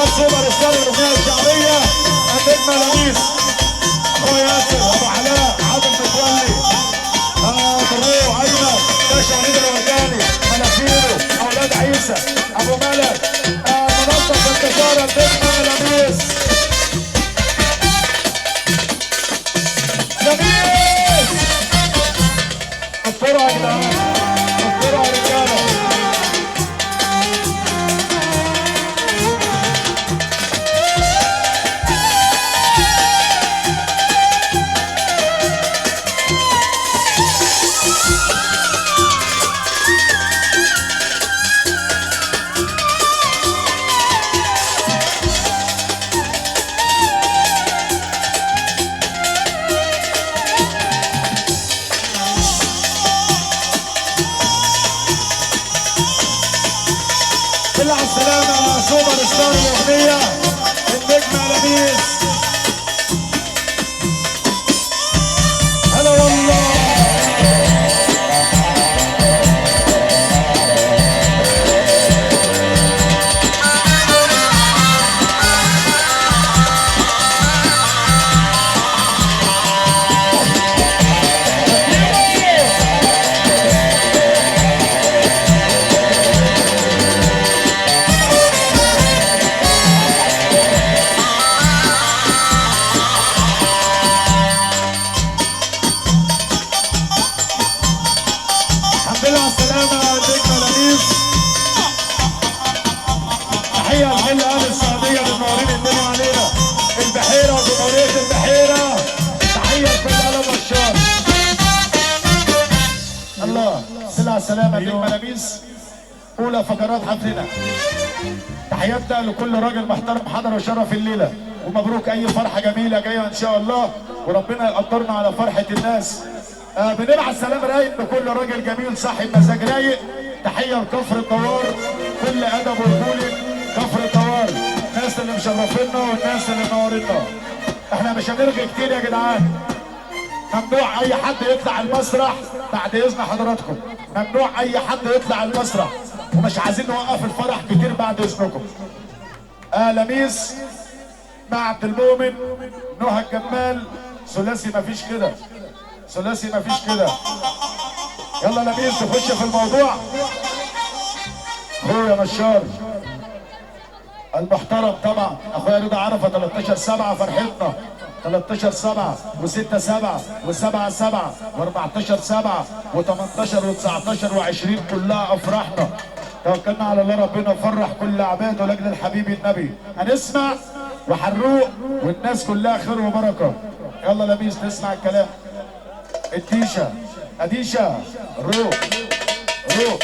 سوبر ستار الاغنيه الشعبيه النجمه لميس، اخويا ياسر ابو علاء عادل متولي، طروق ايمن باشا وليد الورداني، مناخيره اولاد عيسى ابو ملك، منظف انتصار النجمه لميس. لميس اطلعوا يا جدعان، اطلعوا يا رجاله. بالله على السلامة سوبر ستار الأغنية النجمة لميس. هلا والله. بالله على السلامة نجمة لميس. تحية لكل أهل السعودية اللي منورين الدنيا علينا، البحيرة وجمهورية البحيرة. تحية لكل أهل بشار. الله بالله على السلامة نجمة لميس. أولى فقرات حفلنا. تحياتنا لكل راجل محترم حضر وشرف الليلة، ومبروك أي فرحة جميلة جاية إن شاء الله، وربنا يقدرنا على فرحة الناس. بنبعت سلام رايق لكل راجل جميل صاحب مزاج رايق. تحيه لكفر الدوار، كل ادب ورجوله كفر الدوار، الناس اللي مشرفينا والناس اللي منورينا. احنا مش هنرغي كتير يا جدعان، ممنوع اي حد يطلع المسرح بعد اذن حضراتكم، ممنوع اي حد يطلع المسرح، ومش عايزين نوقف الفرح كتير بعد اذنكم. لميس مع عبد المؤمن، نهى الجمال، ثلاثي مفيش كده، ثلاثي مفيش كده. يلا لميس تخش في الموضوع. اخويا نشار المحترم طبعا، اخويا رضا عرفه 13/7 فرحتنا، 13/7 و6/7 و7/7 و14/7 و18 و19 و20 كلها افراحنا. توكلنا على الله، ربنا يفرح كل عباده لاجل الحبيب النبي. هنسمع وحنروق والناس كلها خير وبركه. يلا لميس نسمع الكلام. الديشه اديشه روق روق.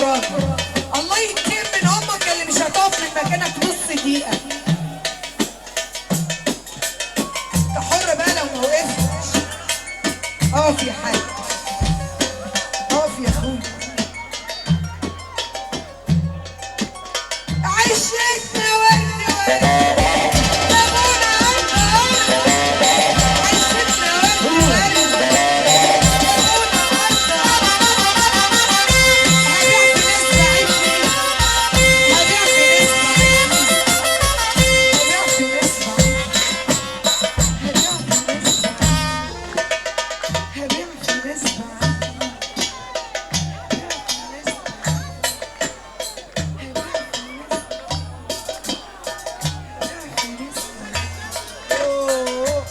راجل. الله ينتقم من امك اللي مش هتقف من مكانك نص دقيقه. انت حر بقى لو ما وقفتش. اقف يا حاج، اقف يا اخويا. عشتنا ورد ورد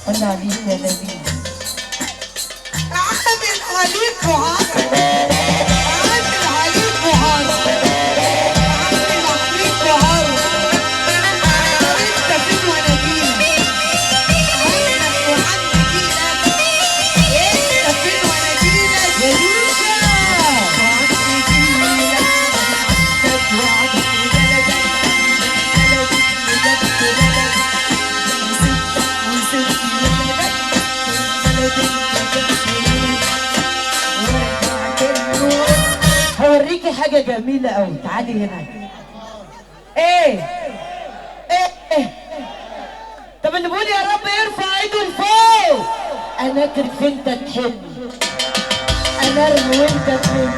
قلنا عليك يا نبيل. عامل عليك وعرض، عامل عليك وعرض، عامل عليك وعرض. انت فين وانا جيلك؟ عنك وعن جيلك. انت فين وانا جيلك يا يوسف؟ وعن جيلك وعن بلدك، بلدك بلدك وسبت هوريكي حاجة جميلة أوي، تعالي هنا. إيه؟ إيه؟ طب اللي بيقول يا رب يرفع إيده لفوق. أنا أكرف أنت تحل، أنا أرمي وأنت ترمي.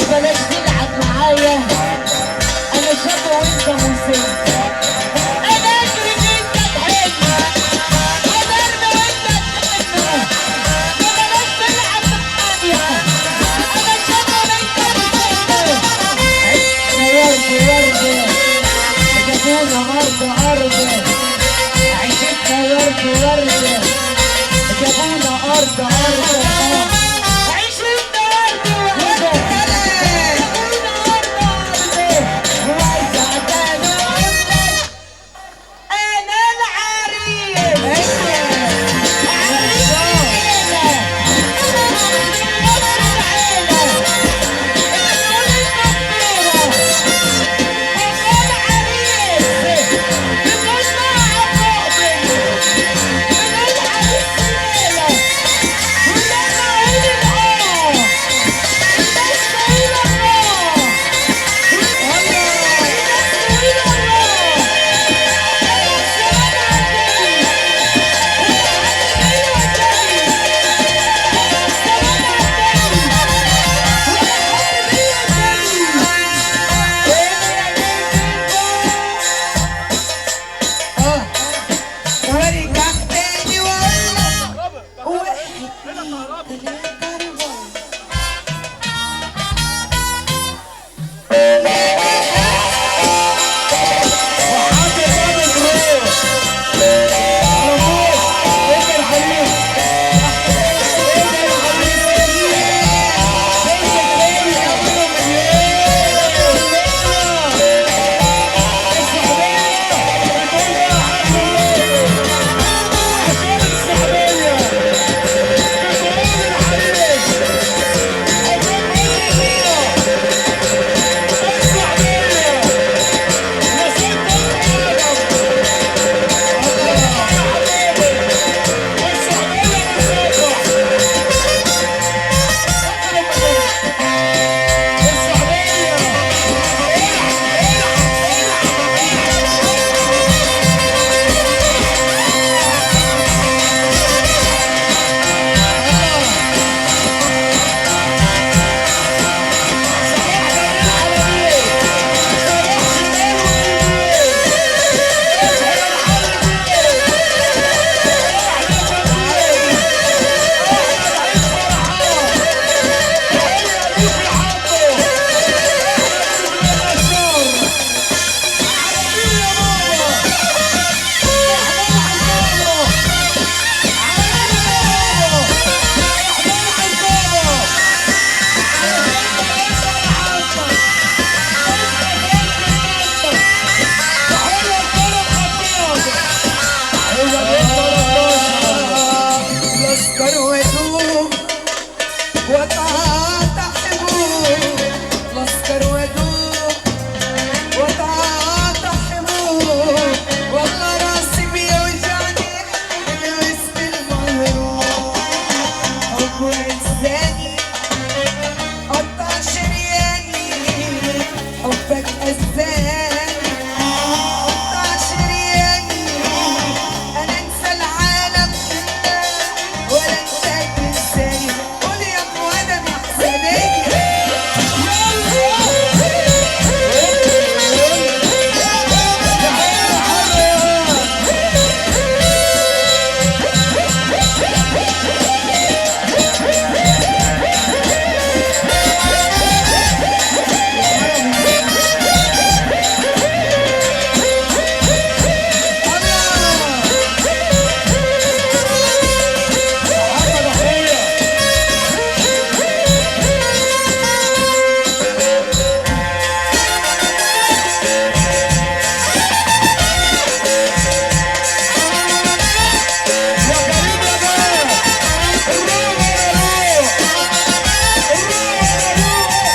بلاش تلعب معايا، أنا شاب وأنت مسن.